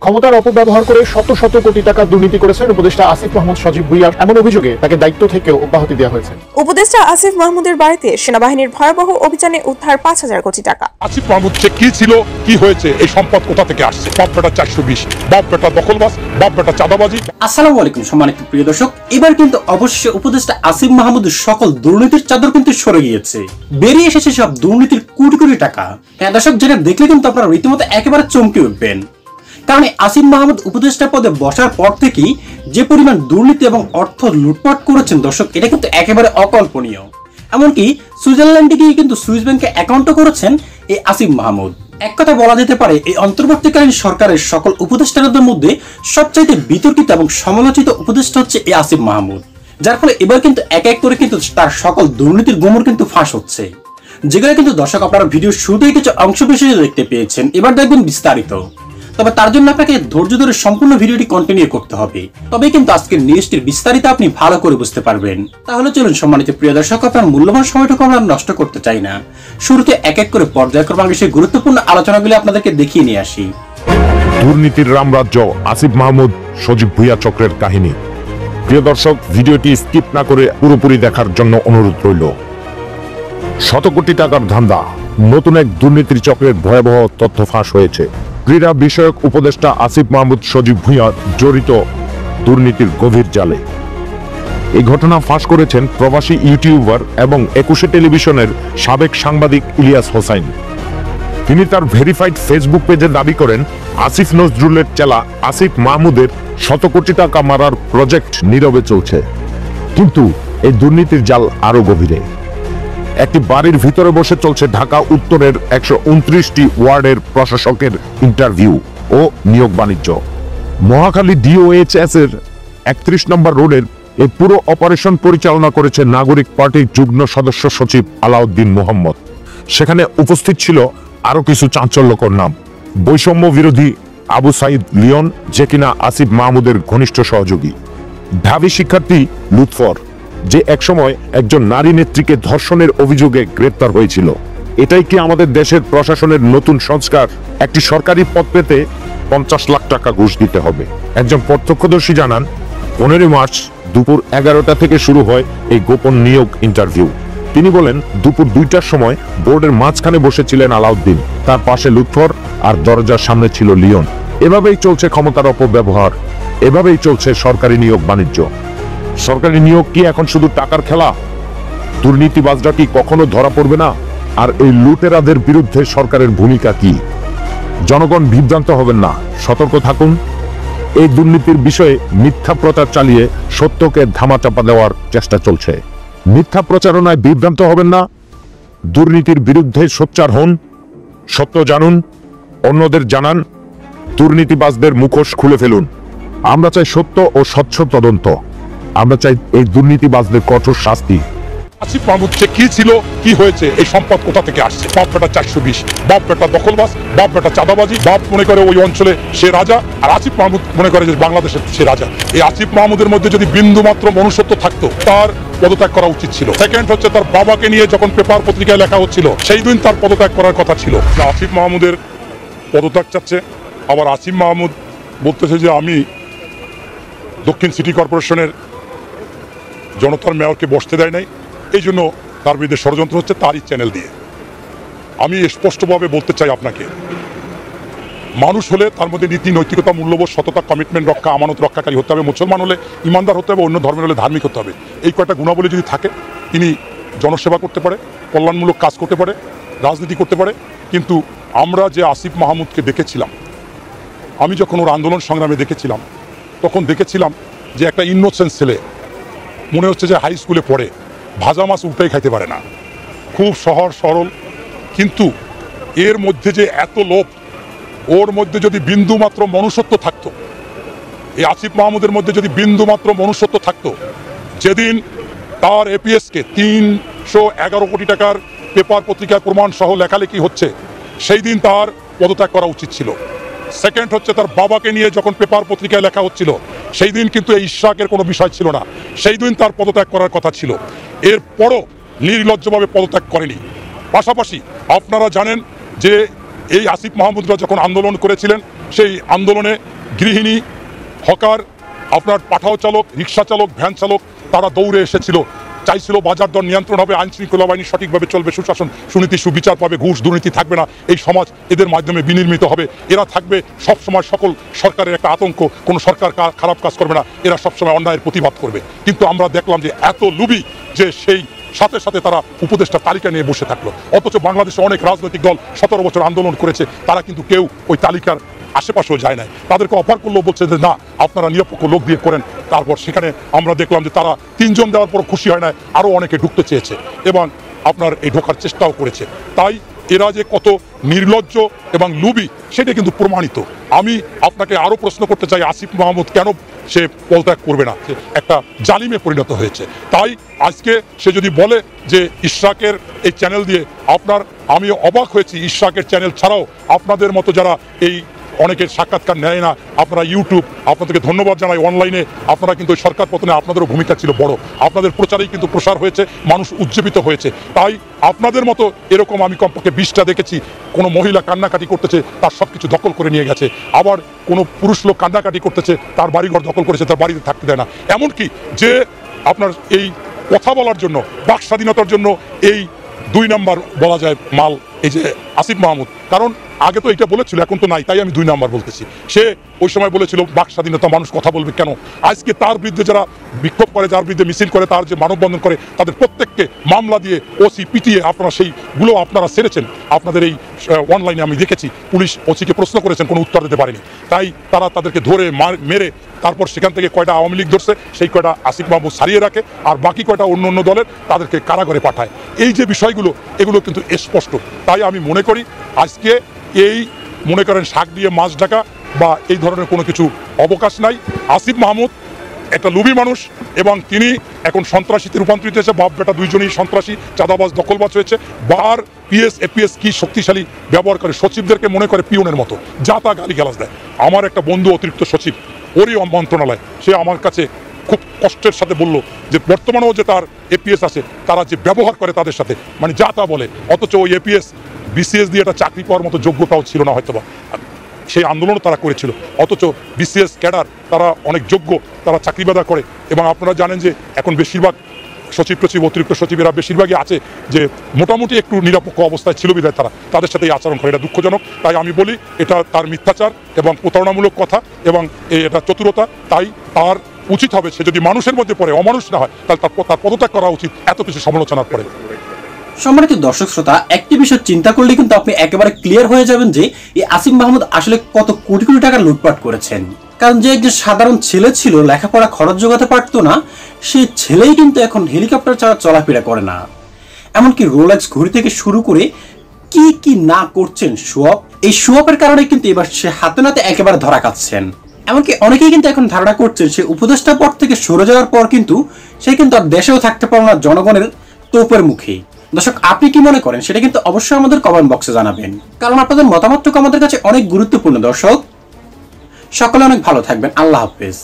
ক্ষমতার অপব্যবহার করে শত শত কোটি টাকা দুর্নীতি করেছেন উপদেষ্টা আসিফ মাহমুদ সজীব ভুঁইয়া, এমন অভিযোগে তাকে দায়িত্ব থেকেও অব্যাহতি দেওয়া হয়েছে। উপদেষ্টা আসিফ মাহমুদের বাড়িতে সেনাবাহিনীর ভয়াবহ অভিযানে উদ্ধার ৫,০০০ কোটি টাকা। আসিফ মাহমুদ কি ছিল, কি হয়েছে, এই সম্পদ কোথা থেকে আসছে? বাপ বেটা 420, বাপ বেটা দখলবাজ, বাপ বেটা চাঁদাবাজি। আসসালামু আলাইকুম সম্মানিত প্রিয় দর্শক, এবার কিন্তু অবশ্যই উপদেষ্টা আসিফ মাহমুদের সকল দুর্নীতির চাদর কিন্তু সরে গিয়েছে, বেরিয়ে এসেছে সব দুর্নীতির কোটি কোটি টাকা। হ্যাঁ দর্শক, যেটা দেখলে কিন্তু আপনারা রীতিমতো একেবারে চমকে উঠবেন, কারণ আসিফ মাহমুদ উপদেষ্টা পদে বসার পর থেকেই যে পরিমাণ দুর্নীতি এবং অর্থ লুটপাট করেছেন দর্শক, এটা কিন্তু একেবারে অকল্পনীয়। এমনকি সুইজারল্যান্ডে গিয়ে কিন্তু সুইস ব্যাংকে অ্যাকাউন্টও করেছেন এই আসিফ মাহমুদ। এক কথা বলা যেতে পারে এই অন্তর্বর্তীকালীন সরকারের সকল উপদেষ্টাদের মধ্যে সবচাইতে বিতর্কিত এবং সমালোচিত উপদেষ্টা হচ্ছে এই আসিফ মাহমুদ, যার ফলে এবার কিন্তু এক এক করে কিন্তু তার সকল দুর্নীতির গোমর কিন্তু ফাঁস হচ্ছে, যেগুলো কিন্তু দর্শক আপনারা ভিডিও শুরুতেই কিছু অংশ বিশেষে দেখতে পেয়েছেন। এবার দেখবেন বিস্তারিত, তবে তার জন্য আপনাকে ধৈর্য ধরে সম্পূর্ণ ভিডিওটি কন্টিনিউ করতে হবে, তবেই কিন্তু আজকের নিউজটির বিস্তারিত আপনি ভালো করে বুঝতে পারবেন। তাহলে চলুন সম্মানিত প্রিয় দর্শক, আপনার মূল্যবান সময়টুকু আমরা নষ্ট করতে চাই না, শুরুতে এক এক করে পর্যায়ক্রমে বিষয়ে গুরুত্বপূর্ণ আলোচনাগুলি আপনাদেরকে দেখিয়ে নিয়ে আসি। দুর্নীতির রামরাজ্য, আসিফ মাহমুদ সজীব ভুঁইয়া চক্রের কাহিনী। প্রিয় দর্শক, ভিডিওটি স্কিপ না করে পুরোপুরি দেখার জন্য অনুরোধ রইল। শত কোটি টাকার ধান্দা, নতুন এক দুর্নীতির চক্রের ভয়াবহ তথ্য ফাঁস হয়েছে। ক্রীড়া বিষয়ক উপদেষ্টা আসিফ মাহমুদ সজীব ভুঁইয়া জড়িত দুর্নীতির গভীর জালে। এই ঘটনা ফাঁস করেছেন প্রবাসী ইউটিউবার এবং 21 টেলিভিশনের সাবেক সাংবাদিক ইলিয়াস হোসাইন। তিনি তার ভেরিফাইড ফেসবুক পেজে দাবি করেন, আসিফ নজরুলের চেলা আসিফ মাহমুদের শত কোটি টাকা মারার প্রজেক্ট নীরবে চলছে। কিন্তু এই দুর্নীতির জাল আরো গভীরে। একটি বাড়ির ভিতরে বসে চলছে ঢাকা উত্তরের 129টি ওয়ার্ডের প্রশাসকের ইন্টারভিউ ও নিয়োগ বাণিজ্য। মহাখালী ডিওএইচএস এর 31 নম্বর রোডের এই পুরো অপারেশন পরিচালনা করেছে নাগরিক পার্টির যুগ্ম সদস্য সচিব আলাউদ্দিন মোহাম্মদ। সেখানে উপস্থিত ছিল আরো কিছু চাঞ্চল্যকর নাম। বৈষম্য বিরোধী আবু সাইদ লিওন, যে কিনা আসিফ মাহমুদের ঘনিষ্ঠ সহযোগী। ঢাবি শিক্ষার্থী লুৎফর, যে একসময় একজন নারী নেত্রীকে ধর্ষণের অভিযোগে গ্রেপ্তার হয়েছিল। এটাই কি আমাদের দেশের প্রশাসনের নতুন সংস্কার? একটি সরকারি পদ পেতে 50 লাখ টাকা ঘুষ দিতে হবে। একজন প্রত্যক্ষদর্শী জানান, 15 মার্চ দুপুর 11টা থেকে শুরু হয় এই গোপন নিয়োগ ইন্টারভিউ। তিনি বলেন, দুপুর 2টার সময় বোর্ডের মাঝখানে বসেছিলেন আলাউদ্দিন, তার পাশে লুৎফর আর দরজার সামনে ছিল লিওন। এভাবেই চলছে ক্ষমতার অপব্যবহার, এভাবেই চলছে সরকারি নিয়োগ বাণিজ্য। সরকারি নিয়োগ কি এখন শুধু টাকার খেলা? দুর্নীতিবাজরা কি কখনো ধরা পড়বে না? আর এই লুটেরাদের বিরুদ্ধে সরকারের ভূমিকা কি? জনগণ বিভ্রান্ত হবেন না, সতর্ক থাকুন। এই দুর্নীতির বিষয়ে মিথ্যা প্রচার চালিয়ে সত্যকে ধামাচাপা দেওয়ার চেষ্টা চলছে। মিথ্যা প্রচারণায় বিভ্রান্ত হবেন না, দুর্নীতির বিরুদ্ধে সোচ্চার হন, সত্য জানুন, অন্যদের জানান, দুর্নীতিবাজদের মুখোশ খুলে ফেলুন। আমরা চাই সত্য ও স্বচ্ছ তদন্ত, আমরা চাই এই দুর্নীতিবাজদের কঠোর শাস্তি। আসিফ মাহমুদ কি ছিল, কি হয়েছে, এই সম্পদ কোথা থেকে আসছে? বাপ বেটা 420, বাপ বেটা দখলবাজ, বাপ বেটা চাঁদাবাজি। বাপ মনে করে ওই অঞ্চলে সে রাজা, আর আসিফ মাহমুদ মনে করে যে বাংলাদেশের সে রাজা। এই আসিফ মাহমুদের মধ্যে যদি বিন্দু মাত্র মনুষ্যত্ব থাকতো, তার পদত্যাগ করা উচিত ছিল। সেকেন্ড হচ্ছে, তার বাবাকে নিয়ে যখন পেপার পত্রিকায় লেখা হচ্ছিল, সেই দিন তার পদত্যাগ করার কথা ছিল। আসিফ মাহমুদের পদত্যাগ চাচ্ছে। আবার আসিফ মাহমুদ বলতেছে যে আমি দক্ষিণ সিটি কর্পোরেশনের জনতার মেয়রকে বসতে দেয় নাই, এই জন্য তার বিরুদ্ধে ষড়যন্ত্র হচ্ছে তারই চ্যানেল দিয়ে। আমি স্পষ্টভাবে বলতে চাই আপনাকে, মানুষ হলে তার মধ্যে নীতি, নৈতিকতা, মূল্যবোধ, সততা, কমিটমেন্ট রক্ষা, আমানত রক্ষাকারী হতে হবে। মুসলমান হলে ইমানদার হতে হবে, অন্য ধর্মের হলে ধার্মিক হতে হবে। এই কয়টা গুণাবলী যদি থাকে, তিনি জনসেবা করতে পারে, কল্যাণমূলক কাজ করতে পারে, রাজনীতি করতে পারে। কিন্তু আমরা যে আসিফ মাহমুদকে দেখেছিলাম, আমি যখন ওর আন্দোলন সংগ্রামে দেখেছিলাম, তখন দেখেছিলাম যে একটা ইনোসেন্স ছেলে, মনে হচ্ছে যে হাই স্কুলে পড়ে, ভাজা মাছ উল্টাই খাইতে পারে না, খুব সহজ সরল। কিন্তু এর মধ্যে যে এত লোভ, ওর মধ্যে যদি বিন্দু মাত্র মনুষ্যত্ব থাকতো, এই আসিফ মাহমুদের মধ্যে যদি বিন্দু মাত্র মনুষ্যত্ব থাকতো, যেদিন তার এপিএসকে 311 কোটি টাকার পেপার পত্রিকায় প্রমাণ সহ লেখালেখি হচ্ছে, সেই দিন তার পদত্যাগ করা উচিত ছিল। সেকেন্ড হচ্ছে, তার বাবাকে নিয়ে যখন পেপার পত্রিকায় লেখা হচ্ছিল, সেই দিন কিন্তু এই ইশরাকের কোনো বিষয় ছিল না, সেই দিন তার পদত্যাগ করার কথা ছিল। এরপরও নির্লজ্জভাবে পদত্যাগ করেনি। পাশাপাশি আপনারা জানেন যে এই আসিফ মাহমুদরা যখন আন্দোলন করেছিলেন, সেই আন্দোলনে গৃহিণী, হকার, আপনার পাঠাও চালক, রিক্সা চালক, ভ্যান চালক তারা দৌড়ে এসেছিল, চাইছিল বাজার দর নিয়ন্ত্রণ হবে, আইন শৃঙ্খলা বাহিনী সঠিকভাবে চলবে, সুশাসন সুনীতি সুবিচার পাবে, ঘুষ দুর্নীতি থাকবে না, এই সমাজ এদের মাধ্যমে বিনির্মিত হবে, এরা থাকবে সবসময় সকল সরকারের একটা আতঙ্ক, কোনো সরকার খারাপ কাজ করবে না, এরা সবসময় অন্যায়ের প্রতিবাদ করবে। কিন্তু আমরা দেখলাম যে এত লুবি যে সেই সাথে সাথে তারা উপদেষ্টা তালিকা নিয়ে বসে থাকলো। অথচ বাংলাদেশে অনেক রাজনৈতিক দল 17 বছর আন্দোলন করেছে, তারা কিন্তু কেউ ওই তালিকার আশেপাশেও যায় নাই। তাদেরকে অফার করলেও বলছে যে না, আপনারা নিরপেক্ষ লোক দিয়ে করেন। তারপর সেখানে আমরা দেখলাম যে তারা 3 জন দেওয়ার পর খুশি হয় না, আরও অনেকে ঢুকতে চেয়েছে এবং আপনার এই ঢোকার চেষ্টাও করেছে। তাই এরা যে কত নির্লজ্জ এবং লুবি সেটা কিন্তু প্রমাণিত। আমি আপনাকে আরও প্রশ্ন করতে চাই, আসিফ মাহমুদ কেন সে পদত্যাগ করবে না? একটা জালিমে পরিণত হয়েছে। তাই আজকে সে যদি বলে যে ইশরাকের এই চ্যানেল দিয়ে আমি অবাক হয়েছি, ইশরাকের চ্যানেল ছাড়াও আপনাদের মতো যারা এই অনেকের সাক্ষাৎকার নেয় না, আপনারা ইউটিউব, আপনাদেরকে ধন্যবাদ জানাই, অনলাইনে আপনারা কিন্তু সরকার পতনে আপনাদেরও ভূমিকা ছিল বড়, আপনাদের প্রচারেই কিন্তু প্রসার হয়েছে, মানুষ উজ্জীবিত হয়েছে। তাই আপনাদের মতো এরকম আমি কমপক্ষে 20টা দেখেছি, কোনো মহিলা কান্নাকাটি করতেছে, তার সব কিছু দখল করে নিয়ে গেছে, আবার কোনো পুরুষ লোক কান্নাকাটি করতেছে, তার বাড়িঘর দখল করেছে, তার বাড়িতে থাকতে দেয় না। এমনকি যে আপনার এই কথা বলার জন্য, বাক স্বাধীনতার জন্য এই 2 নাম্বার বলা যায় মাল এই যে আসিফ মাহমুদ, কারণ আগে তো এটা বলেছিল, এখন তো নাই, তাই আমি 2 নাম্বার বলতেছি। সে ওই সময় বলেছিল বাক স্বাধীনতা, মানুষ কথা বলবে কেন। আজকে তার বিরুদ্ধে যারা বিক্ষোভ করে, যার বিরুদ্ধে মিছিল করে, তার যে মানববন্ধন করে, তাদের প্রত্যেককে মামলা দিয়ে ওসি পিটিয়ে আপনারা সেইগুলো আপনারা সেরেছেন। আপনাদের এই অনলাইনে আমি দেখেছি, পুলিশ ওসিকে প্রশ্ন করেছেন, কোনো উত্তর দিতে পারেনি। তাই তারা তাদেরকে ধরে মেরে তারপর সেখান থেকে কয়টা আওয়ামী লীগ ধরছে, সেই কয়টা আসিফ মাহমুদ সারিয়ে রাখে, আর বাকি কয়টা অন্য দলের তাদেরকে কারাগারে পাঠায়। এই যে বিষয়গুলো, এগুলো কিন্তু স্পষ্ট। তাই আমি মনে করি আজকে এই মনে করেন শাক দিয়ে মাছ ঢাকা বা এই ধরনের কোনো কিছু অবকাশ নাই। আসিফ মাহমুদ একটা লুবি মানুষ এবং তিনি এখন সন্ত্রাসীতে রূপান্তরিত হয়েছে। বাপ বেটা দুইজনই সন্ত্রাসী, চাঁদাবাজ, দখলবাজ হয়েছে। বার পিএস এপিএস কি শক্তিশালী ব্যবহার করে, সচিবদেরকে মনে করে পিয়নের মতো, যা তা গালিগালাজ দেয়। আমার একটা বন্ধু অতিরিক্ত সচিব, ওরই মন্ত্রণালয়, সে আমার কাছে খুব কষ্টের সাথে বলল যে বর্তমানেও যে তার এপিএস আছে, তারা যে ব্যবহার করে তাদের সাথে, মানে যা তা বলে, অথচ ওই এপিএস বিসিএস দিয়ে একটা চাকরি পাওয়ার মতো যোগ্যতাও ছিল না হয়তোবা, সেই আন্দোলনও তারা করেছিল। অথচ বিসিএস ক্যাডার তারা অনেক যোগ্য, তারা চাকরি বাদা করে। এবং আপনারা জানেন যে এখন বেশিরভাগ সচিব টচিব, অতিরিক্ত সচিবেরা বেশিরভাগই আছে যে মোটামুটি একটু নিরপেক্ষ অবস্থায় ছিল বিধায় তারা তাদের সাথে এই আচরণ করে। এটা দুঃখজনক। তাই আমি বলি এটা তার মিথ্যাচার এবং প্রতারণামূলক কথা এবং এটা চতুরতা। তাই তার উচিত হবে, সে যদি মানুষের মধ্যে পড়ে, অমানুষ না হয়, তাহলে তার পদত্যাগ করা উচিত এত কিছু সমালোচনার পরে। সম্মানিত দর্শক শ্রোতা, একটি বিষয় চিন্তা করলে কিন্তু আপনি একেবারে ক্লিয়ার হয়ে যাবেন যে এই আসিফ মাহমুদ আসলে কত কোটি কোটি টাকা লুটপাট করেছেন। কারণ যে একজন সাধারণ ছেলে ছিল, লেখাপড়া খরচ জোগাতে পারতো না, সেই ছেলেই কিন্তু এখন হেলিকপ্টার ছাড়া চলাফেরা করে না। এমনকি রোলেক্স ঘড়ি থেকে শুরু করে কি কি না করছেন সোয়াব, এই সোয়াবের কারণে কিন্তু এবার সে হাতে নাতে একেবারে ধরা খাচ্ছেন। এমনকি অনেকেই কিন্তু এখন ধারণা করছেন সে উপদেষ্টা পদ থেকে সরে যাওয়ার পর কিন্তু সে কিন্তু আর দেশেও থাকতে পারে না, জনগণের তোপের মুখে। দর্শক, আপনি কি মনে করেন সেটা কিন্তু অবশ্যই আমাদের কমেন্ট বক্সে জানাবেন, কারণ আপনাদের মতামতটুকু আমাদের কাছে অনেক গুরুত্বপূর্ণ। দর্শক, সকলে অনেক ভালো থাকবেন। আল্লাহ হাফেজ।